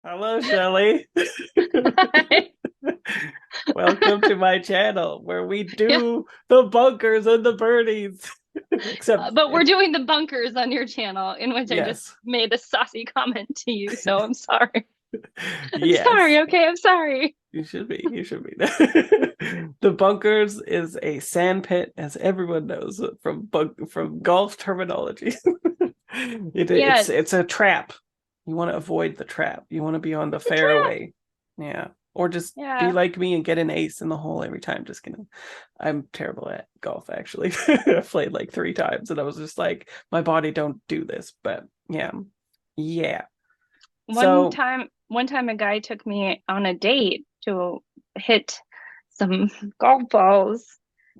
Hello, Shelly. Welcome to my channel where we Yeah, do the bunkers and the birdies. Except but we're it's doing the bunkers on your channel, in which I just yes. made a saucy comment to you. So I'm sorry. I'm Yes. sorry. Okay, I'm sorry. You should be. You should be. The bunkers is a sand pit, as everyone knows from golf terminology. Yeah, It's a trap. You want to avoid the trap. You want to be on the it's a trap. fairway. Yeah. Or just be Yeah. like me and get an ace in the hole every time. Just kidding. I'm terrible at golf, actually. I've played like 3 times and I was just like, my body don't do this. But yeah. Yeah. So One time a guy took me on a date to hit some golf balls.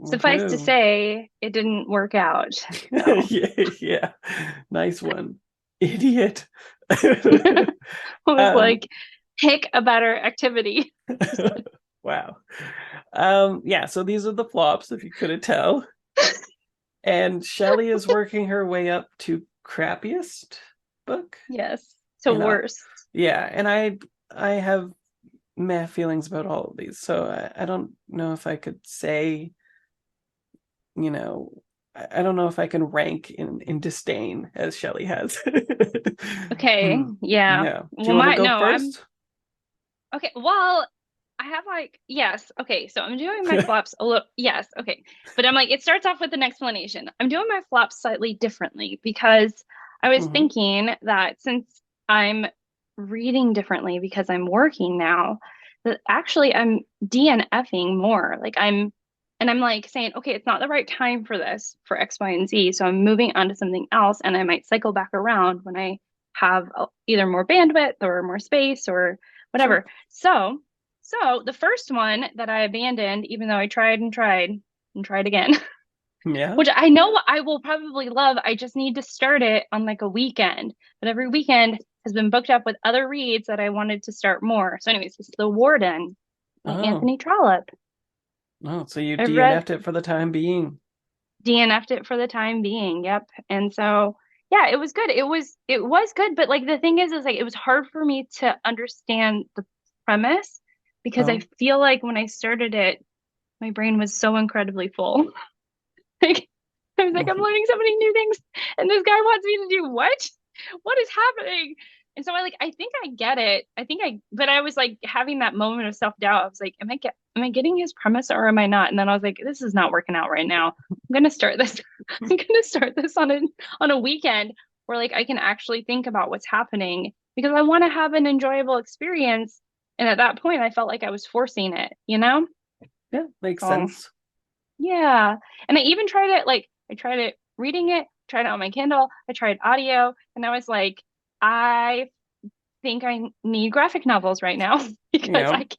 Suffice to woohoo. say, it didn't work out. So Yeah, yeah. Nice one. Idiot. I was um like, pick a better activity. wow. Yeah, so these are the flops if you couldn't tell. And Shelly is working her way up to crappiest book. Yes. To And worst. yeah, and I have meh feelings about all of these. So I don't know if I could say, you know, I don't know if I can rank in disdain as Shelley has. Okay. Hmm. Yeah. Yeah. Do you Well, want to my go no, I'm first? okay. Well, I have like, yes. Okay. So I'm doing my flops a little, yes. Okay. But I'm like, it starts off with an explanation. I'm doing my flops slightly differently because I was Hmm. thinking that since I'm reading differently because I'm working now, that actually I'm DNFing more. And I'm like saying, okay, it's not the right time for this for X, Y, and Z. So I'm moving on to something else and I might cycle back around when I have either more bandwidth or more space or Sure. whatever. So the first one that I abandoned, even though I tried and tried and tried again, Yeah. which I know I will probably love, I just need to start it on like a weekend. But every weekend has been booked up with other reads that I wanted to start more. So, anyways, it's The Warden by Oh. Anthony Trollope. Oh, so you I've read DNF'd it for the time being. DNF'd it for the time being. Yep. And so yeah, it was good. It was good, but like the thing is like it was hard for me to understand the premise because I Oh. feel like when I started it, my brain was so incredibly full. Like I was like, I'm learning so many new things, and this guy wants me to do what? What is happening? And so I think I get it. But I was like having that moment of self-doubt. I was like, am I getting his premise or am I not? And then I was like, this is not working out right now. I'm gonna start this. I'm gonna start this on a weekend where like I can actually think about what's happening because I want to have an enjoyable experience. And at that point, I felt like I was forcing it, you know? Yeah, makes So sense. yeah. And I even tried it like I tried it reading it, tried it on my Kindle, I tried audio, and I was like, I think I need graphic novels right now because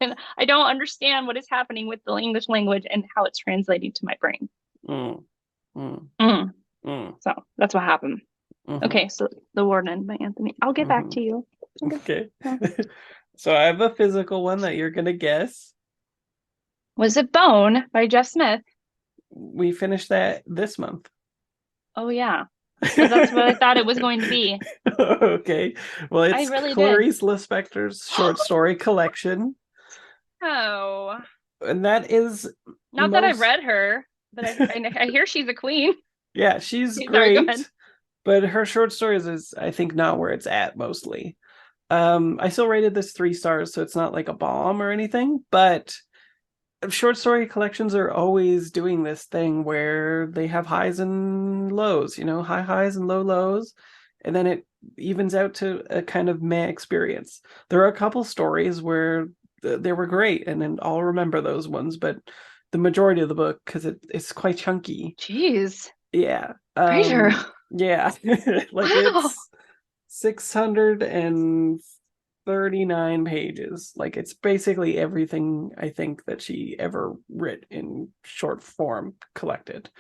Yeah. I don't understand what is happening with the English language and how it's translating to my brain. Mm, mm, Mm. mm, So that's what happened. mm-hmm, Okay, so The Warden by Anthony. I'll get back mm-hmm. to you. Okay. Okay. Yeah. So I have a physical one that you're gonna guess. Was it Bone by Jeff Smith? We finished that this month. Oh yeah. Because that's what I thought it was going to be. Okay. Well, I it's really did. Clarice Lispector's short story collection, Oh. and that is Not that I've most, read her, but I hear she's a queen. yeah, she's Sorry, go ahead. great, but her short stories is, I think, not where it's at mostly. I still rated this 3 stars, so it's not like a bomb or anything, but short story collections are always doing this thing where they have highs and lows, high highs and low lows, and then it evens out to a kind of meh experience. There are a couple stories where they were great, and then I'll remember those ones, but the majority of the book, because it's quite chunky. Jeez, Yeah. Fraser. Yeah. Like Wow. it's 639 pages. Like it's basically everything I think that she ever writ in short form collected.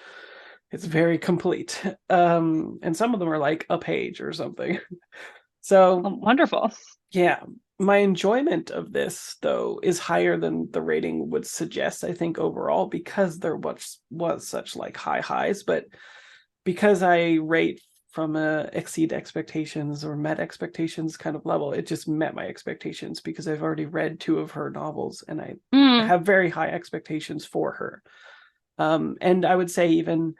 It's very complete. And some of them are like a page or something. So, Oh, wonderful. yeah, my enjoyment of this though is higher than the rating would suggest, I think overall, because there was such like high highs, but because I rate from a exceed expectations or met expectations kind of level. It just met my expectations because I've already read two of her novels and I have very high expectations for her. And I would say even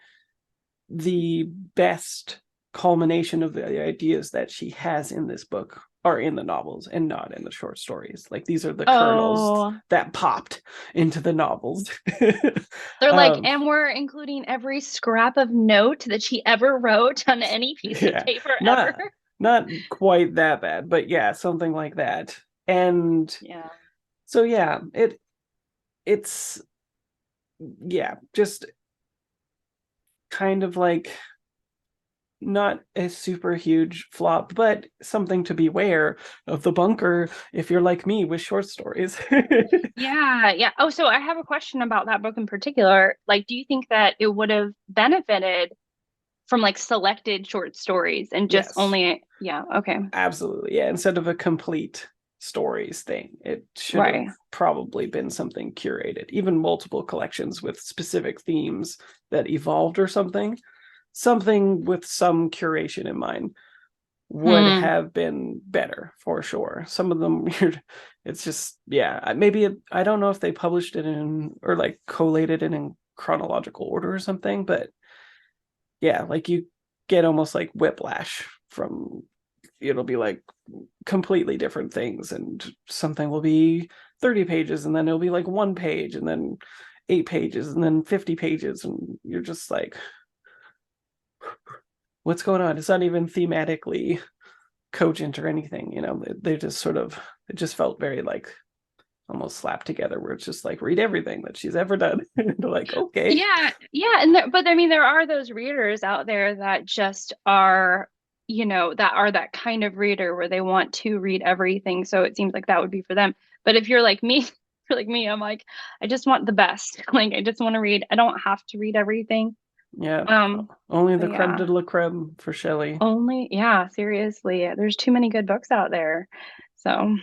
the best culmination of the ideas that she has in this book are in the novels and not in the short stories. Like these are the kernels that popped into the novels. They're like, and we're including every scrap of note that she ever wrote on any piece of paper ever. Not quite that bad, but yeah, something like that. And so yeah, it's just kind of like not a super huge flop, but something to beware of the bunker if you're like me with short stories. Yeah. Oh, so I have a question about that book in particular. Like, do you think that it would have benefited from like selected short stories and just only, okay. Absolutely. Yeah. Instead of a complete stories thing, it should have probably been something curated, even multiple collections with specific themes that evolved or something with some curation in mind would have been better for sure. Some of them it's just maybe I don't know if they published it in or like collated it in chronological order or something, but like you get almost like whiplash from it'll be like completely different things, and something will be 30 pages and then it'll be like 1 page and then 8 pages and then 50 pages and you're just like, what's going on? It's not even thematically cogent or anything, they just sort of, it just felt very like almost slapped together where it's just like read everything that she's ever done. Like, okay. And but I mean there are those readers out there that just are that are that kind of reader where they want to read everything, so it seems like that would be for them. But if you're like me I'm like, I just want the best. Like I just want to read, I don't have to read everything. Only the creme de la creme for Shelly. Seriously, there's too many good books out there. So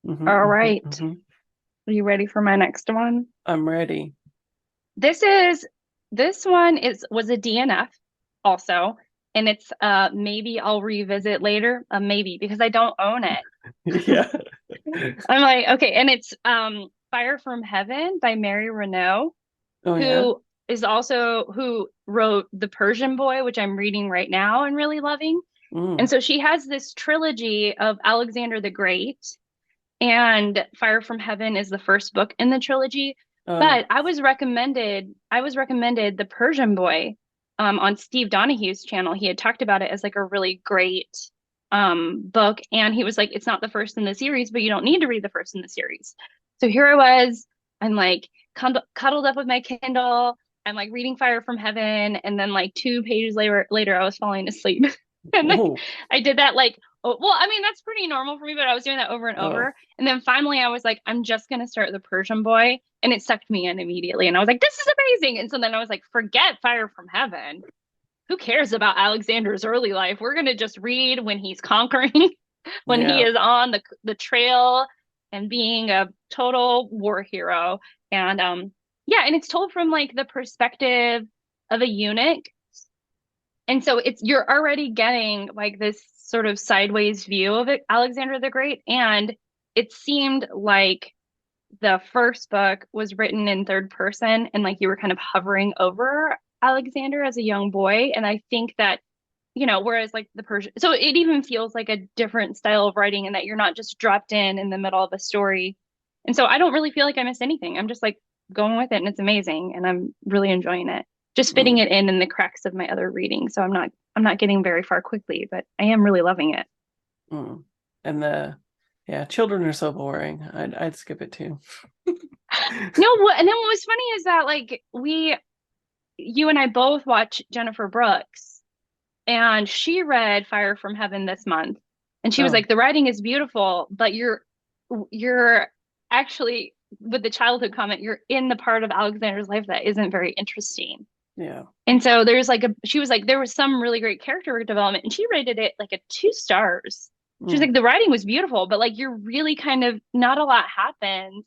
all right. Are you ready for my next one? I'm ready. This one was a DNF also, and it's maybe I'll revisit later, maybe because I don't own it. I'm like, okay, and it's Fire from Heaven by Mary Renault, who wrote The Persian Boy, which I'm reading right now and really loving. And so she has this trilogy of Alexander the Great, and Fire from Heaven is the first book in the trilogy. But I was recommended The Persian Boy on Steve Donahue's channel. He had talked about it as like a really great book, and he was like, it's not the first in the series, but you don't need to read the first in the series. So here I was, I'm like cuddled up with my Kindle, I'm like reading Fire from Heaven, and then like 2 pages later I was falling asleep. And like, I did that like, well, I mean, that's pretty normal for me, but I was doing that over and over. And then finally I was like, I'm just going to start The Persian Boy. And it sucked me in immediately. And I was like, this is amazing. And so then I was like, forget Fire from Heaven. Who cares about Alexander's early life? We're going to just read when he's conquering, when he is on the trail and being a total war hero. And and it's told from like the perspective of a eunuch. And so you're already getting like this sort of sideways view of it, Alexander the Great. And it seemed like the first book was written in third person and like you were kind of hovering over Alexander as a young boy. And I think that, whereas like the Persian, so it even feels like a different style of writing in that you're not just dropped in the middle of a story. And so I don't really feel like I missed anything. I'm just like going with it and it's amazing. And I'm really enjoying it. Just fitting it in the cracks of my other reading. So I'm not getting very far quickly, but I am really loving it. And children are so boring. I'd skip it too. No, and then what was funny is that like you and I both watch Jennifer Brooks, and she read Fire from Heaven this month, and she was like, the writing is beautiful, but you're actually, with the childhood comment, you're in the part of Alexander's life that isn't very interesting. Yeah. And so there's like she was like, there was some really great character development, and she rated it like a 2 stars. She's like, the writing was beautiful, but like you're really kind of, not a lot happens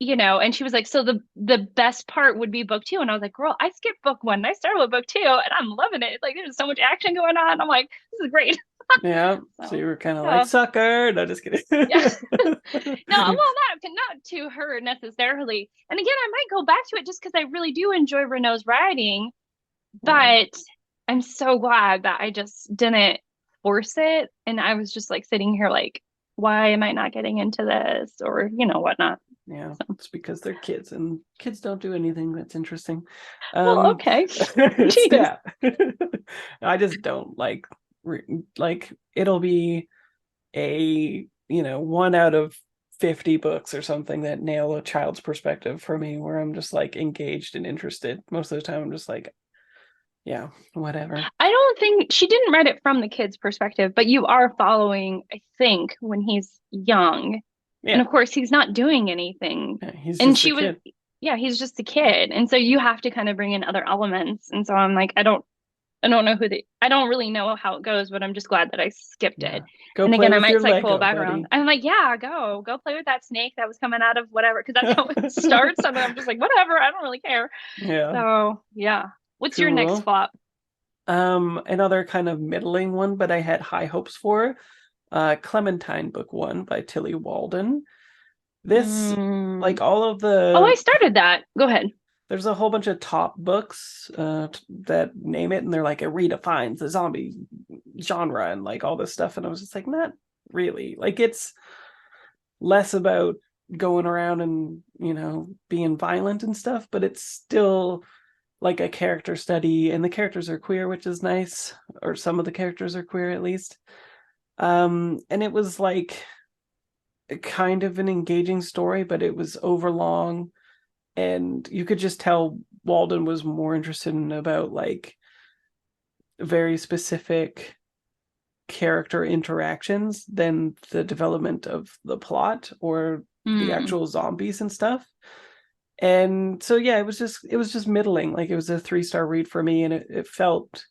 and she was like, so the best part would be book 2. And I was like, girl, I skipped book 1 and I started with book 2 and I'm loving it. Like there's so much action going on. I'm like, this is great. Yeah. So So you were kind of like yeah. sucker. No, just kidding. Yeah. No, well, not to her necessarily. And again, I might go back to it just because I really do enjoy Renault's writing, Yeah. but I'm so glad that I just didn't force it. And I was just like sitting here like, why am I not getting into this or whatnot? Yeah, So, it's because they're kids and kids don't do anything that's interesting. well, okay. Jeez. Yeah. I just don't like it'll be a, 1 out of 50 books or something that nail a child's perspective for me where I'm just like engaged and interested. Most of the time I'm just like, yeah, whatever. I don't think she didn't write it from the kid's perspective, but you are following, I think, when he's young. And Yeah. of course, he's not doing anything. Yeah, he's And just a she was, kid. yeah, he's just a kid. And so you have to kind of bring in other elements. And so I'm like, I don't know I don't really know how it goes, but I'm just glad that I skipped Yeah. it. Go And play again, I with might your cycle Lego, back around. buddy. I'm like, yeah, go play with that snake that was coming out of whatever, because that's how it starts. And I'm just like, whatever, I don't really care. Yeah. So yeah. What's your next Cool. flop? Another kind of middling one, but I had high hopes for. Clementine Book 1 by Tilly Walden. This, Mm. like all of Oh, I the, started that. Go ahead. there's a whole bunch of top books that name it, and they're like, it redefines the zombie genre and like all this stuff. And I was just like, not really. Like, it's less about going around and, being violent and stuff, but it's still like a character study, and the characters are queer, which is nice, or some of the characters are queer at least. And it was like kind of an engaging story, but it was overlong, and you could just tell Walden was more interested in about like very specific character interactions than the development of the plot or the Mm. actual zombies and stuff. And so yeah, it was just middling. Like, it was a 3-star read for me, and it felt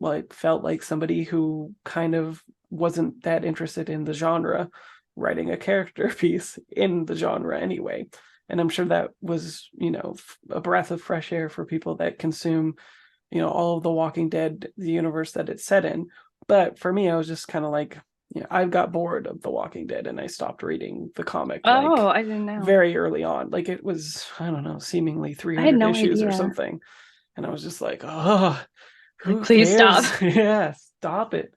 like somebody who kind of wasn't that interested in the genre writing a character piece in the genre anyway. And I'm sure that was, a breath of fresh air for people that consume, all of the Walking Dead, the universe that it's set in. But for me, I was just kind of like, I got bored of The Walking Dead and I stopped reading the comic Oh, like I didn't know. very early on. Like, it was, I don't know, seemingly I had 300 no issues or idea. something. And I was just like, oh, Like, who please stop. cares? Yeah, stop it.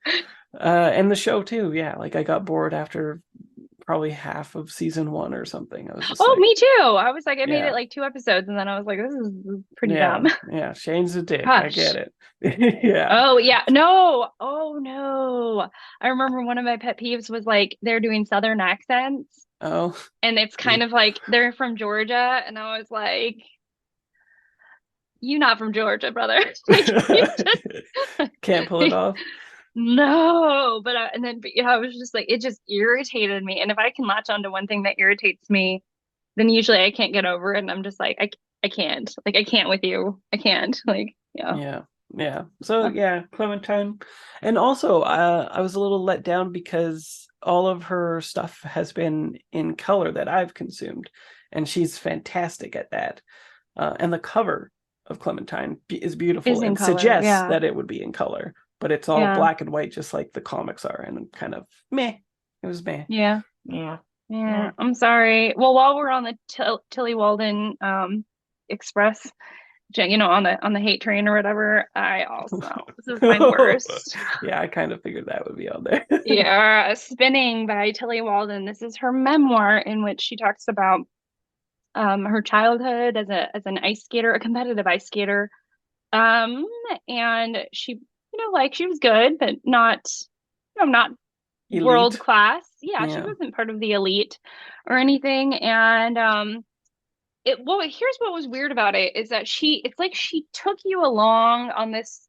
And the show too. Yeah, like I got bored after probably half of season 1 or something. I was just Oh, like, me too. I was like, I made it yeah, like 2 episodes, and then I was like, this is pretty yeah, dumb. yeah. Shane's a dick. I get Gosh. it. Yeah. Oh yeah. No. Oh no. I remember one of my pet peeves was like they're doing Southern accents, Oh, and it's kind of like they're from Georgia, and I was like, you not from Georgia, brother. Like you can't pull it just off. no. But and then I was just like, it just irritated me. And if I can latch onto one thing that irritates me, then usually I can't get over it, and I'm just like, I can't. Like I can't with you. I can't. Like yeah. Yeah. Yeah. So yeah, Clementine. And also, I was a little let down because all of her stuff has been in color that I've consumed, and she's fantastic at that. And the cover of Clementine is beautiful Is in and color. suggests Yeah. that it would be in color, but it's all Yeah. black and white, just like the comics are, and kind of meh. It was meh. Yeah. Yeah. Yeah, Yeah. I'm sorry. Well, while we're on the Tilly Walden Express, on the hate train or whatever, I also this is my worst. Yeah, I kind of figured that would be on there. Yeah, Spinning by Tilly Walden. This is her memoir in which she talks about her childhood as an ice skater, a competitive ice skater. Um, and like she was good, but not world Elite. class. Yeah, she Yeah. wasn't part of the elite or anything. And here's what was weird about it is that it's like she took you along on this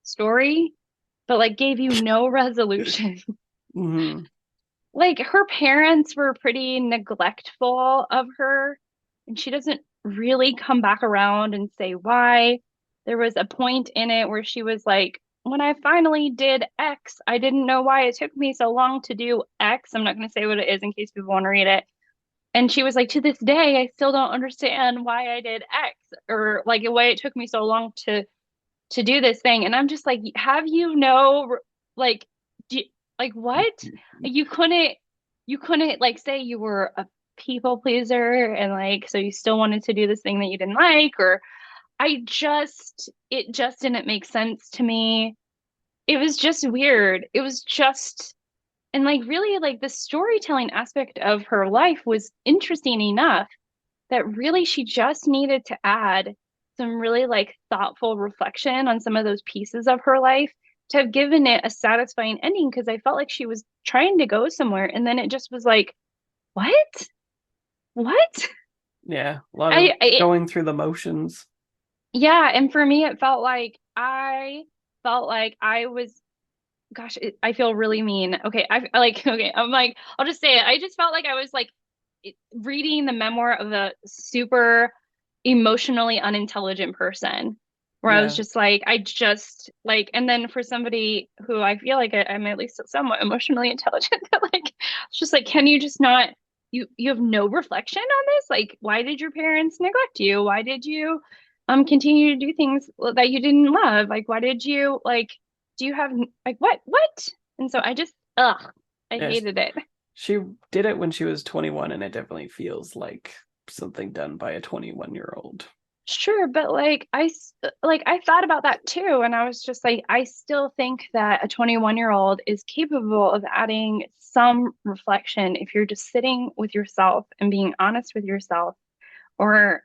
story, but like gave you no resolution. Hmm. Like her parents were pretty neglectful of her, and she doesn't really come back around and say why. There was a point in it where she was like, when I finally did X, I didn't know why it took me so long to do X. I'm not going to say what it is in case people want to read it. And she was like, to this day, I still don't understand why I did X, or like why it took me so long to do this thing. And I'm just like, have you no like do, like what? You couldn't you couldn't like say you were a people pleaser and like so you still wanted to do this thing that you didn't like, or it just didn't make sense to me. It was just weird. It was just and like really like the storytelling aspect of her life was interesting enough that really she just needed to add some really like thoughtful reflection on some of those pieces of her life to have given it a satisfying ending, because I felt like she was trying to go somewhere and then it just was like, what? What? Yeah, a lot of I going through the motions. yeah, and for me it felt like I was gosh, I feel really mean. Okay, I like okay, I'm like I'll just say it. I just felt like I was like reading the memoir of a super emotionally unintelligent person, where I was Yeah. just like, I just like, and then for somebody who I feel like I'm at least somewhat emotionally intelligent, that like, it's just like, can you just not, you have no reflection on this? Like, why did your parents neglect you? Why did you continue to do things that you didn't love? Like, why did you like, do you have like what? And so I just, ugh, I Yeah, hated it. she did it when she was 21, and it definitely feels like something done by a 21-year-old. Sure, but like I thought about that too, and I was just like, I still think that a 21-year-old is capable of adding some reflection if you're just sitting with yourself and being honest with yourself, or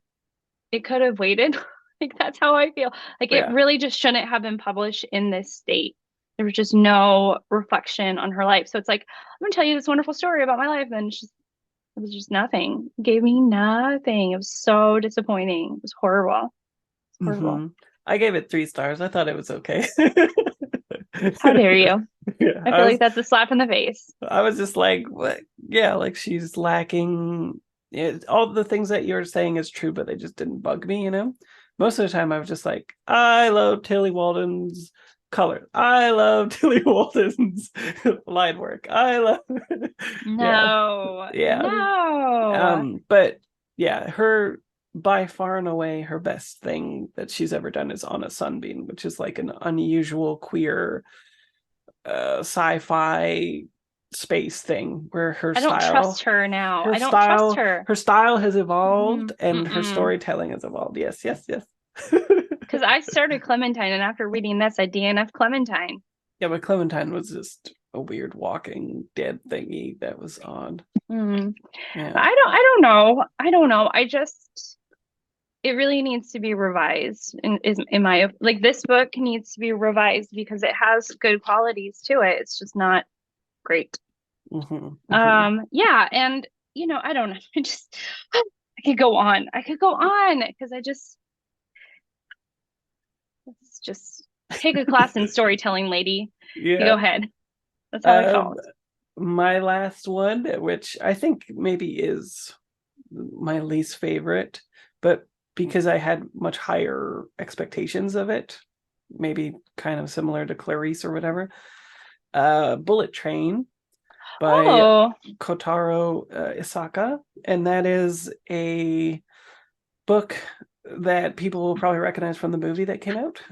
it could have waited. Like that's how I feel. Like it Yeah. really just shouldn't have been published in this state. There was just no reflection on her life. So it's like, I'm gonna tell you this wonderful story about my life, and it was just nothing. It gave me nothing. It was so disappointing. It was horrible. Horrible. I gave it 3 stars. I thought it was okay. How dare you? Yeah, I feel like that's a slap in the face. I was just like, what? Yeah, like she's lacking. All the things that you're saying is true, but they just didn't bug me, you know? Most of the time, I was just like, I love Tilly Walden's color. I love Tilly Walden's line work. I love, yeah, No, yeah. no. But yeah, her by far and away her best thing that she's ever done is On a Sunbeam, which is like an unusual queer sci-fi space thing where I don't trust her now. her I don't trust style her. her style has Mm-mm, evolved and her mm-mm. storytelling has evolved. Yes, yes, yes. Because I started Clementine, and after reading this, I DNF Clementine. Yeah, but Clementine was just a weird walking dead thingy that was odd. Mm. Yeah. I don't know. I don't know. I just it really needs to be revised. In my like this book needs to be revised because it has good qualities to it. It's just not great. Hmm, hmm. Yeah, and I don't know. I just I could go on. I could go on because let's just take a class in storytelling, lady. You Yeah. go ahead. That's how I Um, felt. my last one, which I think maybe is my least favorite, but because I had much higher expectations of it, maybe kind of similar to Clarice or whatever. Bullet Train by Oh, Kotaro Isaka, and that is a book that people will probably recognize from the movie that came out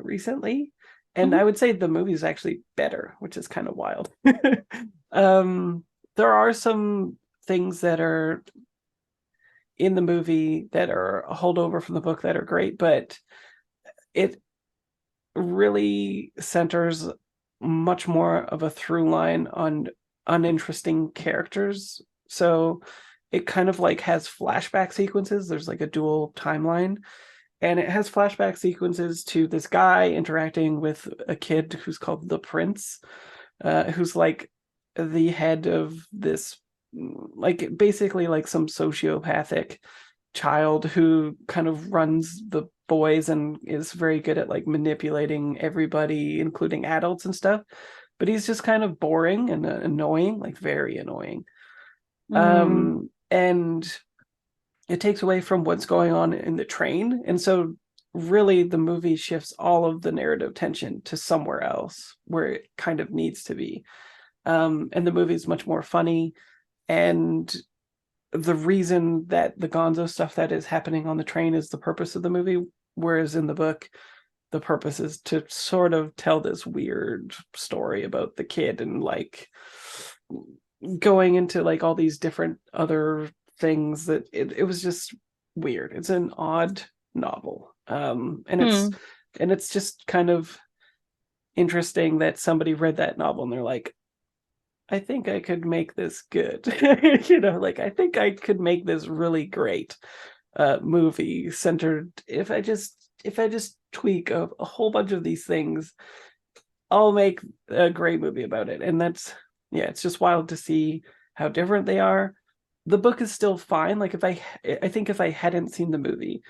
recently. And mhm. I would say the movie is actually better, which is kind of wild. um, there are some things that are in the movie that are a holdover from the book that are great, but it really centers much more of a through line on uninteresting characters. So it kind of like has flashback sequences. There's like a dual timeline, and it has flashback sequences to this guy interacting with a kid who's called the Prince, who's like the head of this, like basically like some sociopathic child who kind of runs the boys and is very good at like manipulating everybody, including adults and stuff. But he's just kind of boring and annoying, like very annoying. Mm, And it takes away from what's going on in the train. And so really the movie shifts all of the narrative tension to somewhere else where it kind of needs to be. And the movie is much more funny, and the reason that the Gonzo stuff that is happening on the train is the purpose of the movie, whereas in the book, the purpose is to sort of tell this weird story about the kid and like going into like all these different other things that it was just weird. It's an odd novel. And Hmm. it's just kind of interesting that somebody read that novel and they're like, I think I could make this good. Like I think I could make this really great movie centered if I just tweak a whole bunch of these things, I'll make a great movie about it. And that's yeah, it's just wild to see how different they are. The book is still fine. Like I think if I hadn't seen the movie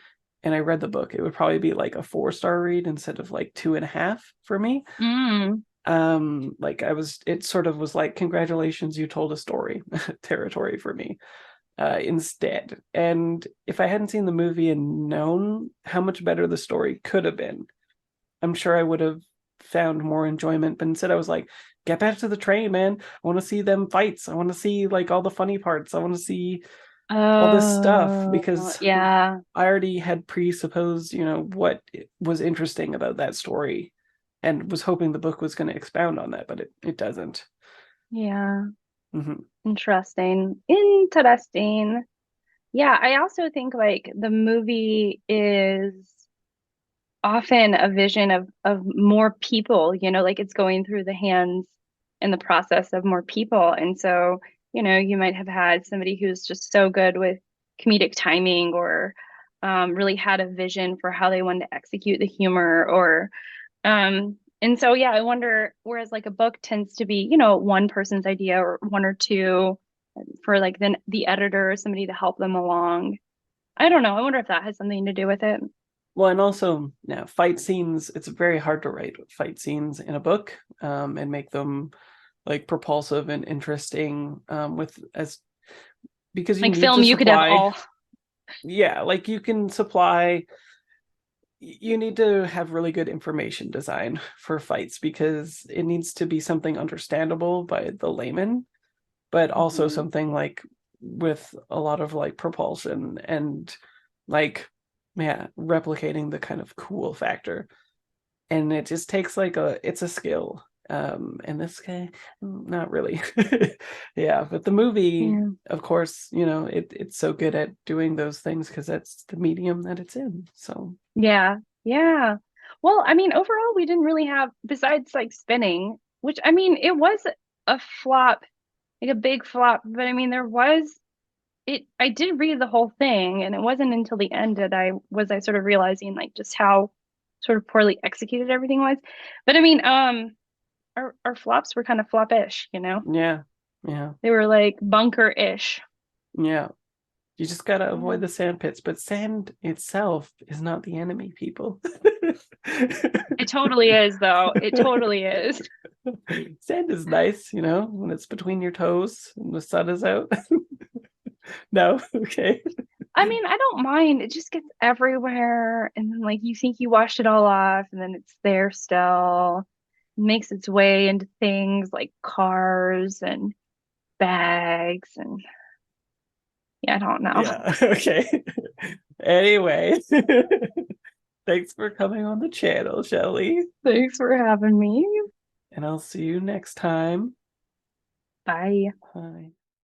and I read the book, it would probably be like a 4-star read instead of like 2.5 for me. Mm. Like it sort of was like, congratulations, you told a story territory for me instead. And if I hadn't seen the movie and known how much better the story could have been, I'm sure I would have found more enjoyment. But instead, I was like, get back to the train, man. I want to see them fights. I want to see like all the funny parts. I want to see all this stuff Oh, because yeah. I already had presupposed, what was interesting about that story and was hoping the book was going to expound on that, but it doesn't. Yeah. Mm-hmm. Interesting. Interesting. Yeah, I also think like the movie is often a vision of more people, like it's going through the hands and the process of more people. And so, you might have had somebody who's just so good with comedic timing or really had a vision for how they wanted to execute the humor or and so yeah, I wonder, whereas like a book tends to be, one person's idea or one or two for like the editor or somebody to help them along. I don't know. I wonder if that has something to do with it. Well, and also now fight scenes, it's very hard to write fight scenes in a book and make them like propulsive and interesting with as because you Like need film, to you could have supply all. yeah, like you can supply you need to have really good information design for fights because it needs to be something understandable by the layman, but also Mhm. something like with a lot of like propulsion and like yeah, replicating the kind of cool factor. And it just takes like it's a skill. And this guy, not really. Yeah, but the movie, Yeah. of course, it's so good at doing those things because that's the medium that it's in. So Yeah. Yeah. Well, I mean, overall, we didn't really have, besides like spinning, which I mean, it was a flop, like a big flop, but I mean, I did read the whole thing, and it wasn't until the end that I sort of realizing like just how sort of poorly executed everything was. But I mean, our flops were kind of flop-ish. yeah, yeah, They were like bunker-ish. yeah. You just gotta Yeah. avoid the sand pits, but sand itself is not the enemy, people. It totally is, though. It totally is. Sand is nice, when it's between your toes and the sun is out. No, okay. I mean, I don't mind. It just gets everywhere, and then like you think you washed it all off, and then it's there still. Makes its way into things like cars and bags, and yeah, I don't know. Yeah, okay. Anyway, thanks for coming on the channel, Shelly. Thanks for having me. And I'll see you next time. Bye. Bye.